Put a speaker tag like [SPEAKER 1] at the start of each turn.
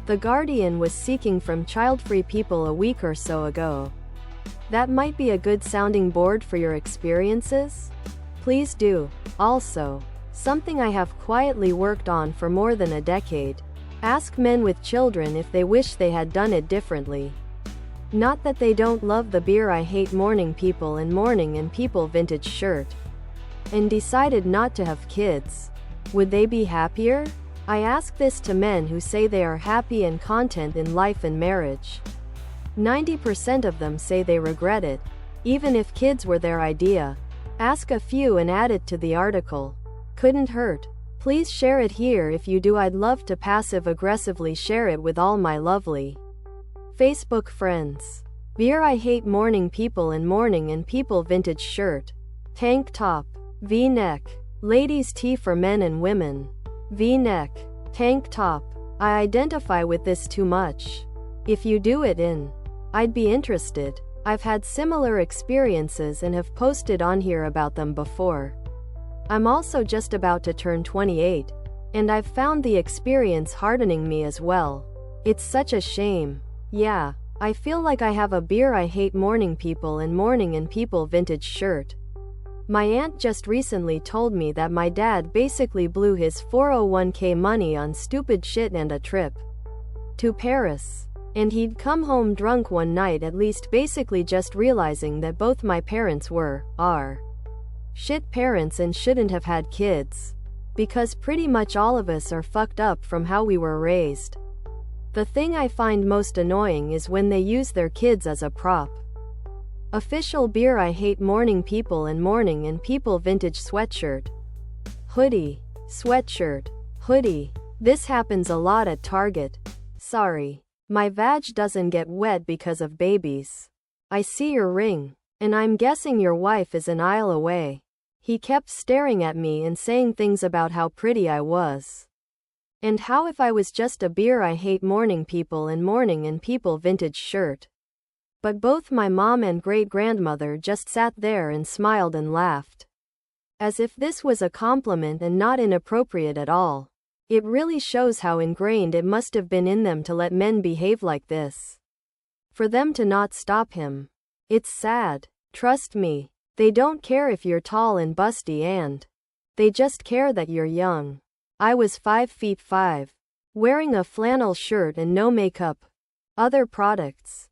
[SPEAKER 1] The Guardian was seeking from child-free people a week or so ago. That might be a good sounding board for your experiences? Please do. Also, something I have quietly worked on for more than a decade. Ask men with children if they wish they had done it differently. Not that they don't love the beer I hate Morning People and Morning People vintage shirt. And decided not to have kids. Would they be happier? I ask this to men who say they are happy and content in life and marriage. 90% of them say they regret it, even if kids were their idea. Ask a few and add it to the article. Couldn't hurt. Please share it here if you do. I'd love to passive-aggressively share it with all my lovely Facebook friends. Beer I hate Morning People and Morning People vintage shirt. Tank top. V-neck. Ladies tee for men and women. V-neck. Tank top. I identify with this too much. If you do it in, I'd be interested. I've had similar experiences and have posted on here about them before. I'm also just about to turn 28, and I've found the experience hardening me as well. It's such a shame. Yeah, I feel like I have a beer I hate Morning People and People vintage shirt. My aunt just recently told me that my dad basically blew his 401k money on stupid shit and a trip to Paris. And he'd come home drunk one night, at least, basically just realizing that both my parents are shit parents and shouldn't have had kids. Because pretty much all of us are fucked up from how we were raised. The thing I find most annoying is when they use their kids as a prop. Official beer I hate Morning People and People vintage sweatshirt. Hoodie. Sweatshirt. Hoodie. This happens a lot at Target. Sorry. My vag doesn't get wet because of babies. I see your ring. And I'm guessing your wife is an aisle away. He kept staring at me and saying things about how pretty I was. And how if I was just a beer I hate Morning People and People vintage shirt. But both my mom and great-grandmother just sat there and smiled and laughed. As if this was a compliment and not inappropriate at all. It really shows how ingrained it must have been in them to let men behave like this. For them to not stop him. It's sad. Trust me. They don't care if you're tall and busty, and they just care that you're young. I was 5'5", wearing a flannel shirt and no makeup. Other products.